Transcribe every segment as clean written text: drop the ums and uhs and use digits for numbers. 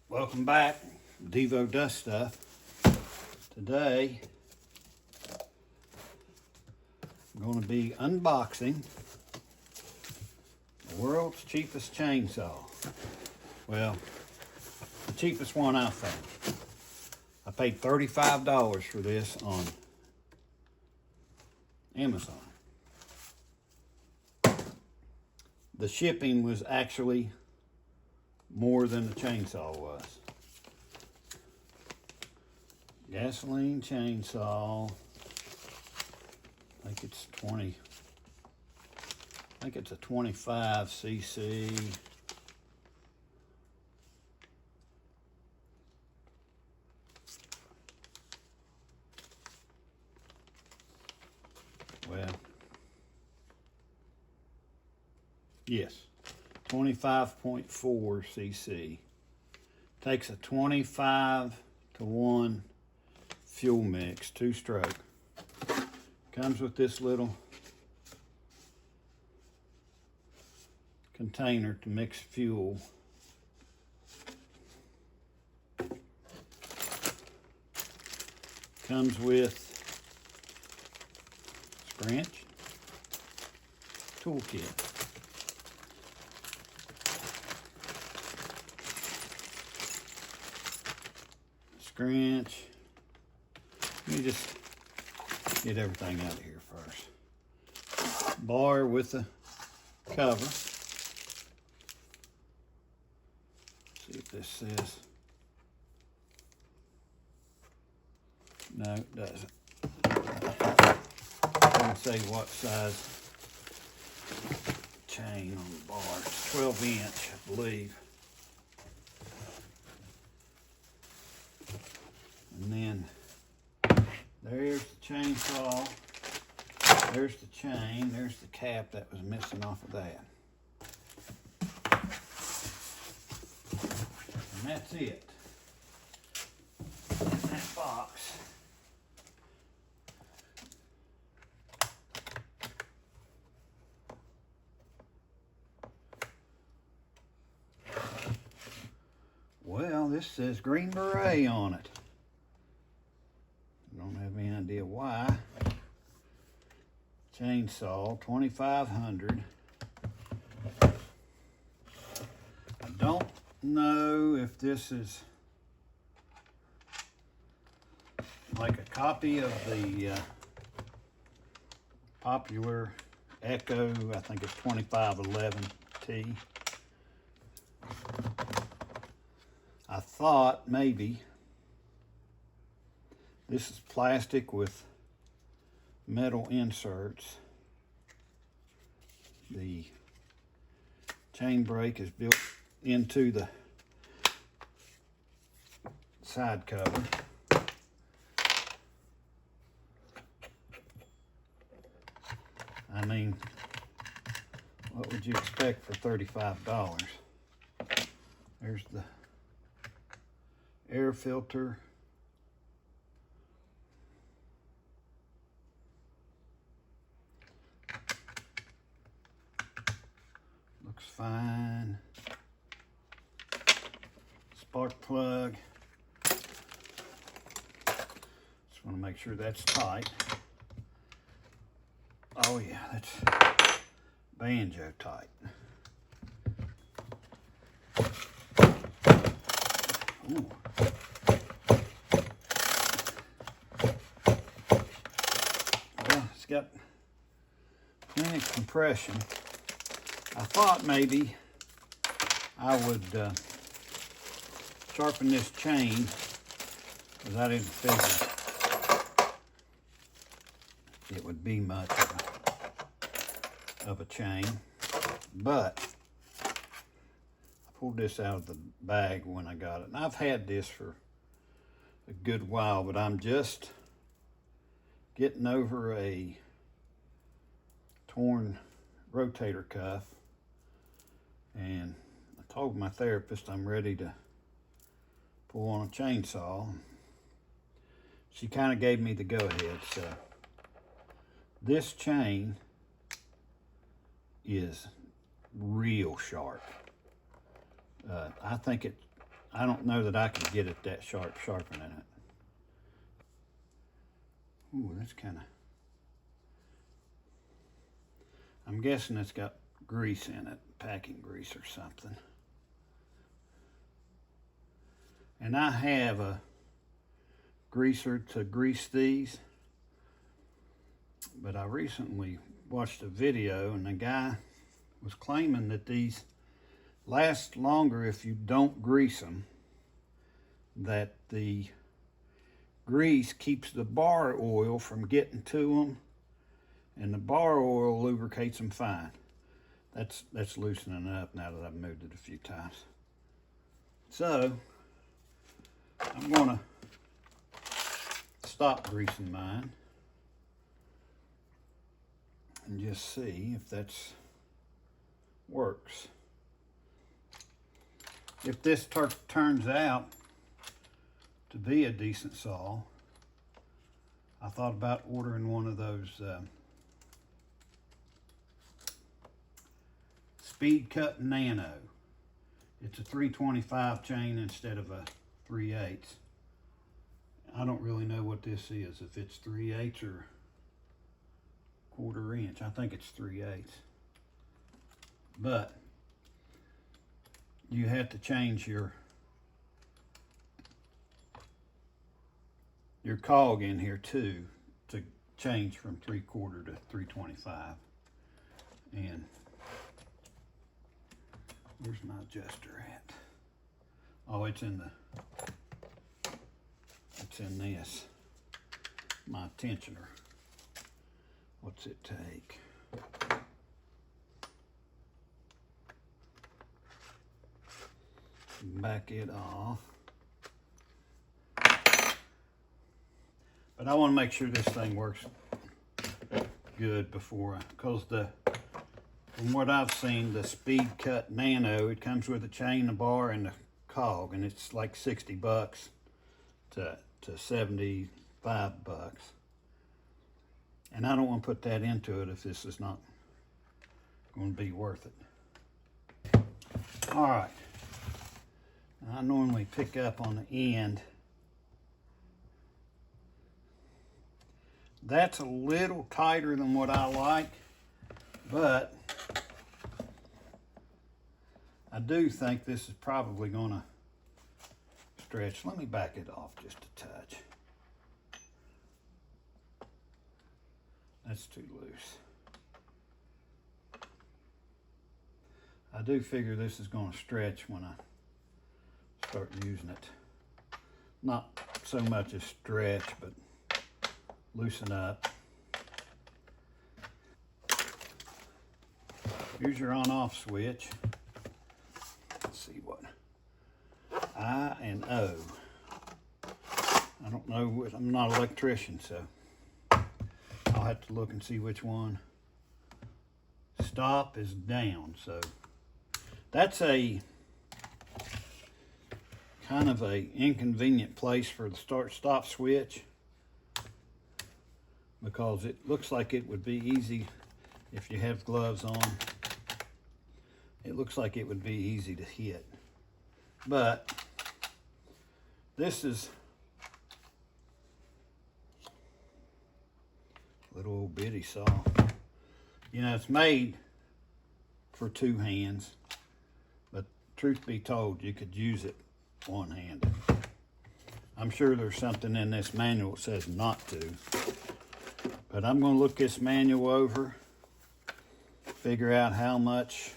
Welcome back, Devo Dust Stuff. Today, I'm going to be unboxing the world's cheapest chainsaw. Well, the cheapest one I found. I paid $35 for this on Amazon. The shipping was actually more than the chainsaw was. Gasoline chainsaw. I think it's a 25cc. Well, yes. 25.4 cc. Takes a 25-to-1 fuel mix, 2-stroke. Comes with this little container to mix fuel. Comes with wrench, toolkit. Scrunch. Let me just get everything out of here first. Bar with the cover. See if this says. No, it doesn't. Doesn't say what size chain on the bar. It's 12-inch, I believe. And then there's the chainsaw, there's the chain, there's the cap that was missing off of that. And that's it. In that box. Well, this says Green Beret on it. Don't have any idea why. Chainsaw, 2500. I don't know if this is like a copy of the popular Echo, I think it's 2511T. I thought maybe this is plastic with metal inserts. The chain brake is built into the side cover. I mean, what would you expect for $35? There's the air filter. Looks fine. Spark plug. Just want to make sure that's tight. Oh yeah, that's banjo tight. Ooh. Well, it's got plenty of compression. I thought maybe I would sharpen this chain because I didn't figure it would be much of a chain, but I pulled this out of the bag when I got it. And I've had this for a good while, but I'm just getting over a torn rotator cuff. And I told my therapist I'm ready to pull on a chainsaw. She kind of gave me the go-ahead. So this chain is real sharp. I think I don't know that I can get it that sharp, sharpening it. Ooh, that's kind of, I'm guessing it's got grease in it, packing grease or something. And I have a greaser to grease these, but I recently watched a video and the guy was claiming that these last longer if you don't grease them, that the grease keeps the bar oil from getting to them, and the bar oil lubricates them fine. That's loosening up now that I've moved it a few times. So I'm gonna stop greasing mine and just see if that's works. If this turns out to be a decent saw, I thought about ordering one of those Speed Cut Nano. It's a 325 chain instead of a 3/8. I don't really know what this is, if it's 3/8 or 1/4 inch. I think it's 3/8. But you have to change your cog in here too to change from 3/4 to 325. And where's my adjuster at? Oh, it's in this. My tensioner. What's it take? Back it off. But I want to make sure this thing works good before because from what I've seen, the Speed Cut Nano, it comes with a chain, a bar, and a cog, and it's like $60 to $75. And I don't want to put that into it if this is not going to be worth it. All right. I normally pick up on the end. That's a little tighter than what I like, but I do think this is probably going to stretch. Let me back it off just a touch. That's too loose. I do figure this is going to stretch when I start using it. Not so much as stretch, but loosen up. Here's your on-off switch. Let's see what I and O. I don't know. I'm not an electrician, so I'll have to look and see which one. Stop is down, so that's a kind of a inconvenient place for the start-stop switch, because it looks like it would be easy if you have gloves on. It looks like it would be easy to hit. But this is a little old bitty saw. You know, it's made for two hands, but truth be told, you could use it one-handed. I'm sure there's something in this manual that says not to. But I'm going to look this manual over, figure out how much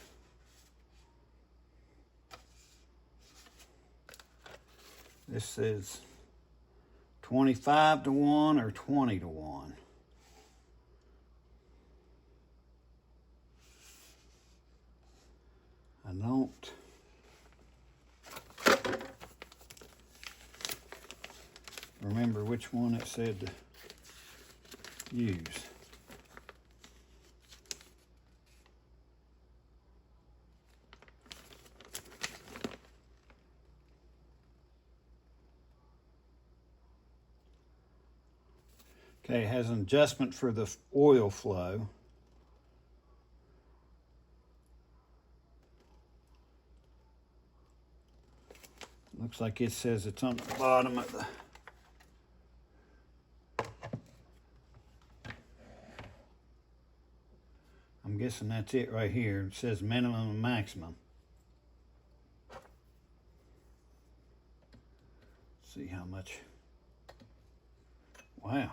this says 25 to 1 or 20 to 1. I don't remember which one it said to use. Okay, it has an adjustment for the oil flow. Looks like it says it's on the bottom of the I'm guessing that's it right here. It says minimum and maximum. See how much. Wow.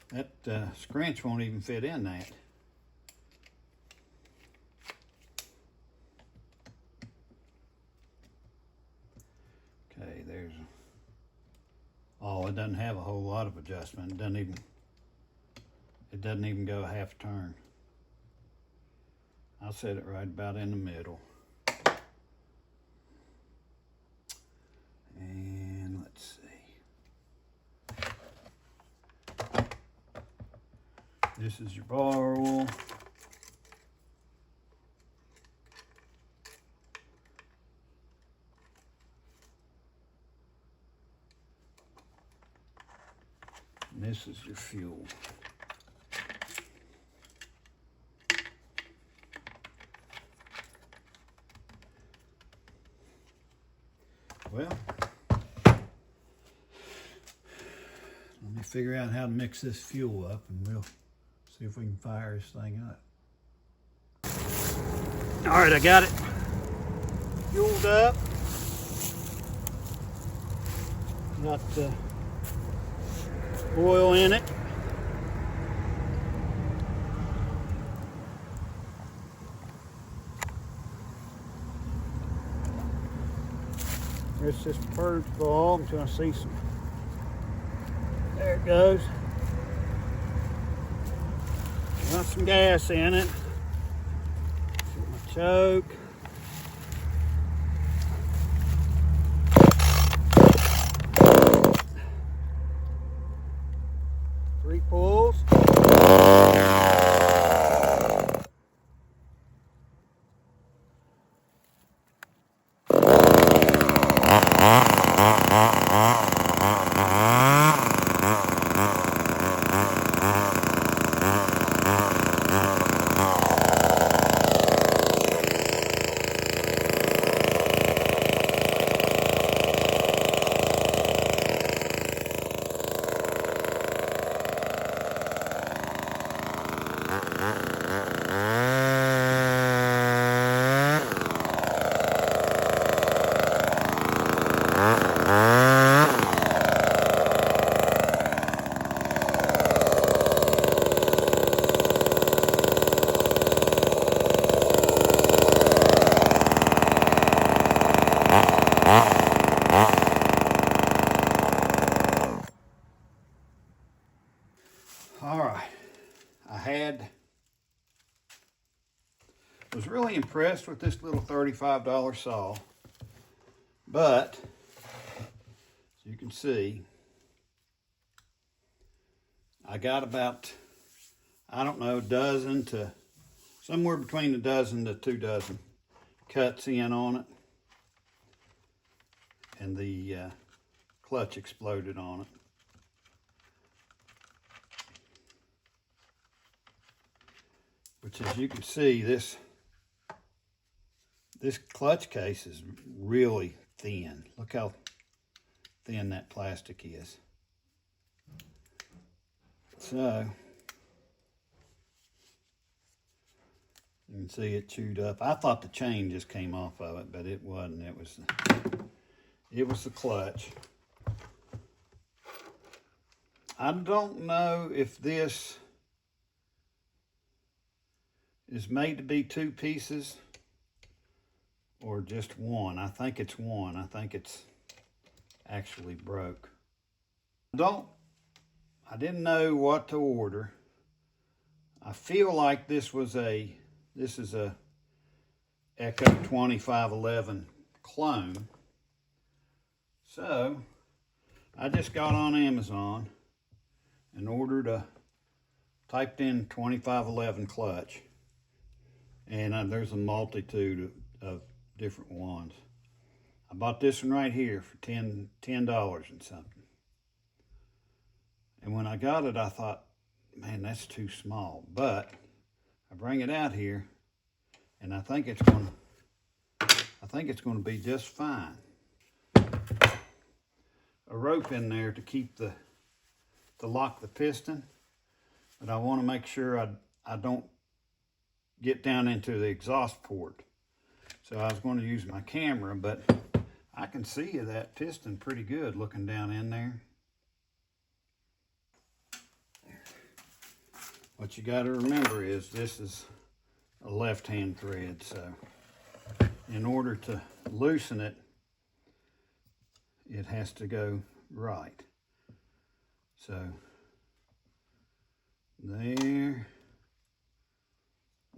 That scrunch won't even fit in that. Okay, there's. Oh, it doesn't have a whole lot of adjustment. It doesn't even go a half turn. I'll set it right about in the middle. And let's see. This is your bar oil. And this is your fuel. Well, let me figure out how to mix this fuel up and we'll see if we can fire this thing up. All right, I got it fueled up. Got the oil in it. It's this purge ball. I'm trying to see some. There it goes. Got some gas in it. Get my choke. Three pulls. All right, was really impressed with this little $35 saw, but as you can see, I got about, I don't know, dozen to somewhere between a dozen to 2 dozen cuts in on it, and the clutch exploded on it. Which, as you can see, this clutch case is really thin. Look how thin that plastic is. So you can see it chewed up. I thought the chain just came off of it, but it wasn't. It was the clutch. I don't know if this is made to be 2 pieces or just one. I think it's one. I think it's actually broke. I didn't know what to order. I feel like this is a Echo 2511 clone. So I just got on Amazon and typed in 2511 clutch. And there's a multitude of different ones. I bought this one right here for $10 and something. And when I got it, I thought, man, that's too small. But I bring it out here, and I think it's going to be just fine. a rope in there to keep to lock the piston, but I want to make sure I don't get down into the exhaust port. So I was going to use my camera, but I can see that piston pretty good looking down in there. What you got to remember is this is a left-hand thread, so in order to loosen it, it has to go right. So there,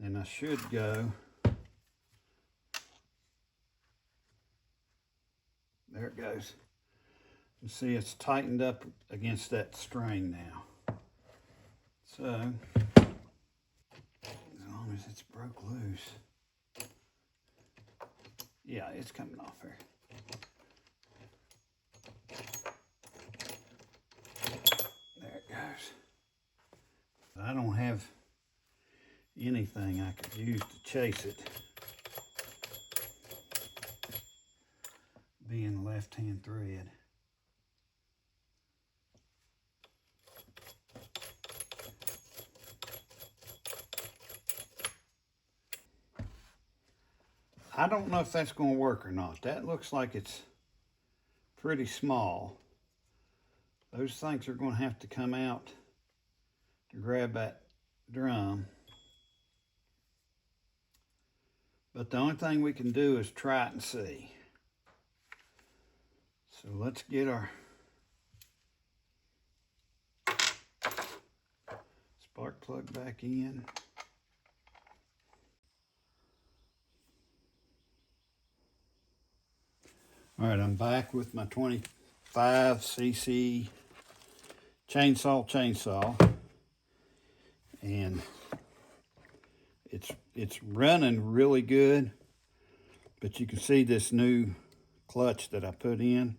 and I should go, there it goes. You see it's tightened up against that string now. So, as long as it's broke loose. Yeah, it's coming off here. There it goes. I don't have anything I could use to chase it, being left-hand thread. I don't know if that's going to work or not. That looks like it's pretty small. Those things are going to have to come out to grab that drum. But the only thing we can do is try it and see. So let's get our spark plug back in. All right, I'm back with my 25cc chainsaw, and it's running really good, but you can see this new clutch that I put in,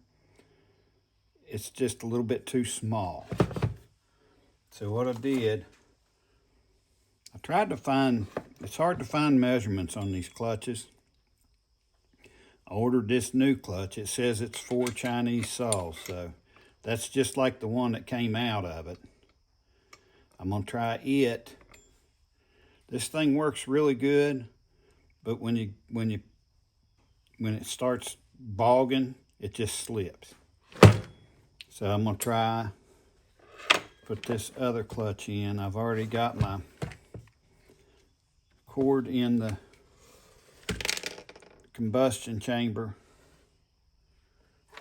it's just a little bit too small. So what I did, I tried to find, it's hard to find measurements on these clutches. I ordered this new clutch. It says it's 4 Chinese saws, so that's just like the one that came out of it. I'm gonna try it. This thing works really good, but when it starts bogging, it just slips. So I'm gonna try put this other clutch in. I've already got my cord in the combustion chamber.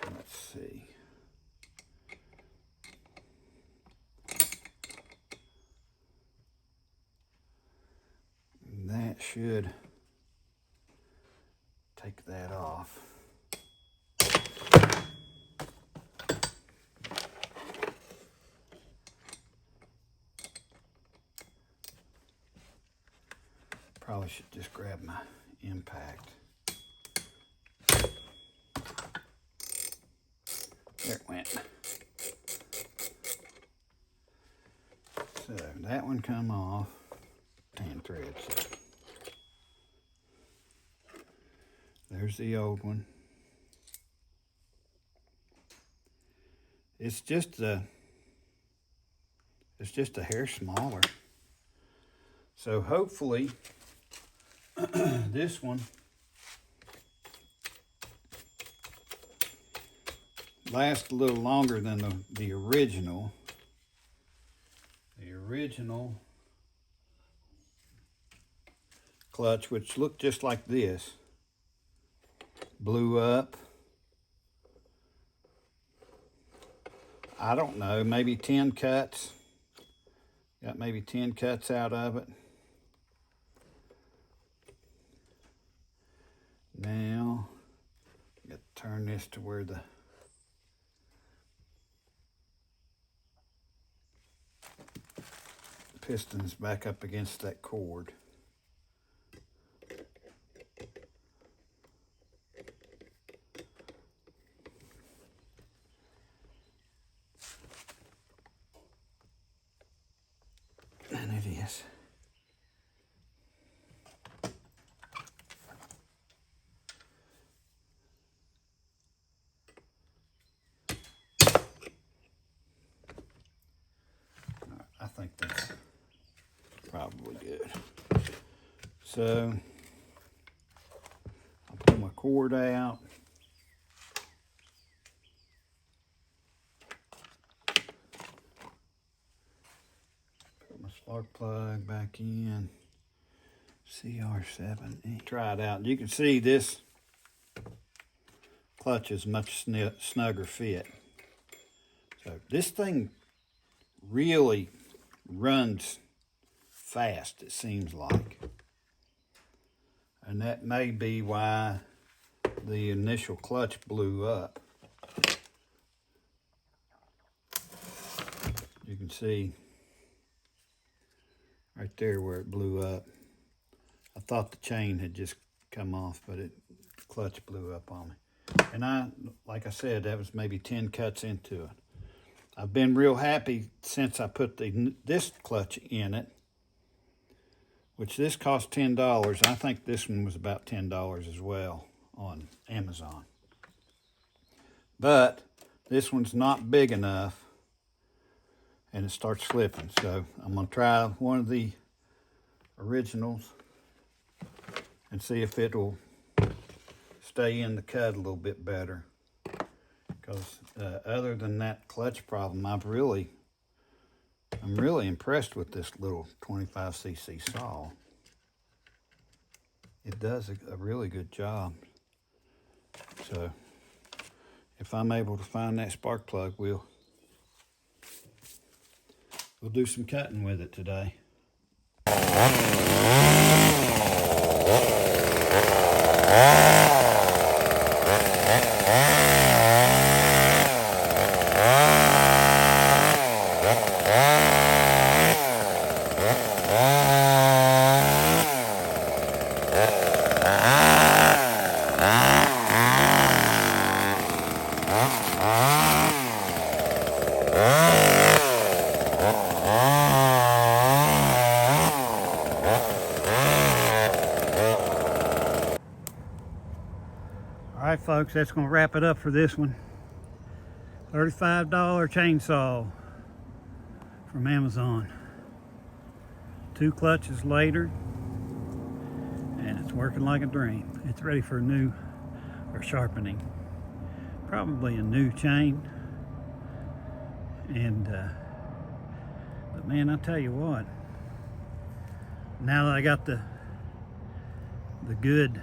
Let's see. That should take that off. Probably should just grab my impact. There it went. So that one come off. 10 threads. There's the old one. It's just a hair smaller. So hopefully this one lasts a little longer than the original. The original clutch, which looked just like this, blew up. I don't know, maybe 10 cuts. Got maybe 10 cuts out of it. Now, got to turn this to where the piston's back up against that cord. And it is. think that's probably good. So I'll pull my cord out. Put my spark plug back in. CR7E. Try it out. You can see this clutch is much snugger fit. So this thing really runs fast, it seems like. And that may be why the initial clutch blew up. You can see right there where it blew up. I thought the chain had just come off, but the clutch blew up on me. And like I said, that was maybe 10 cuts into it. I've been real happy since I put this clutch in it, which this cost $10. I think this one was about $10 as well on Amazon. But this one's not big enough, and it starts slipping. So I'm gonna try one of the originals and see if it'll stay in the cut a little bit better. Because other than that clutch problem, I'm really impressed with this little 25cc saw. It does a really good job. So if I'm able to find that spark plug, we'll do some cutting with it today. All right, folks, that's going to wrap it up for this one. $35 chainsaw from Amazon. 2 clutches later, and it's working like a dream. It's ready for a new or sharpening. Probably a new chain. And but man, I tell you what, now that I got the good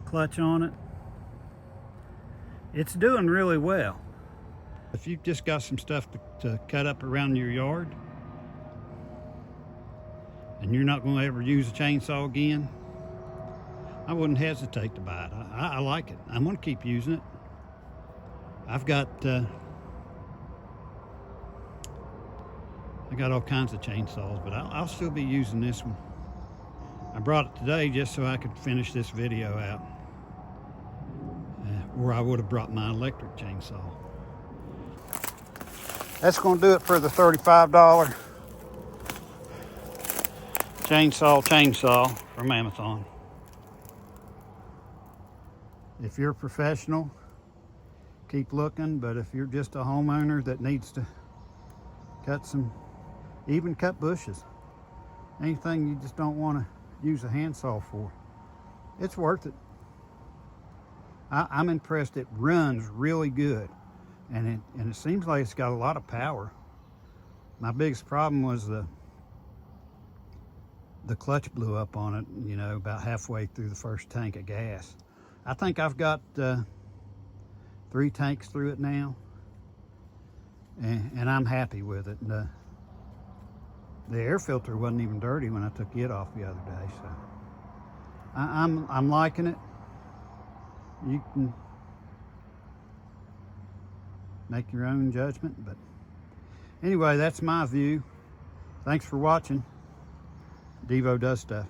clutch on it, it's doing really well. If you've just got some stuff to cut up around your yard and you're not going to ever use a chainsaw again, I wouldn't hesitate to buy it. I like it. I'm going to keep using it. I've got I got all kinds of chainsaws, but I'll still be using this one. I brought it today just so I could finish this video out, or I would have brought my electric chainsaw. That's going to do it for the $35 chainsaw from Amazon. If you're a professional, keep looking, but if you're just a homeowner that needs to even cut bushes, anything you just don't want to use a handsaw for, it's worth it. I'm impressed. It runs really good, and it seems like it's got a lot of power. My biggest problem was the clutch blew up on it, you know, about halfway through the first tank of gas. I think I've got 3 tanks through it now, and I'm happy with it. And, the air filter wasn't even dirty when I took it off the other day, so I'm liking it. You can make your own judgment, but anyway, that's my view. Thanks for watching. Devo Does Stuff.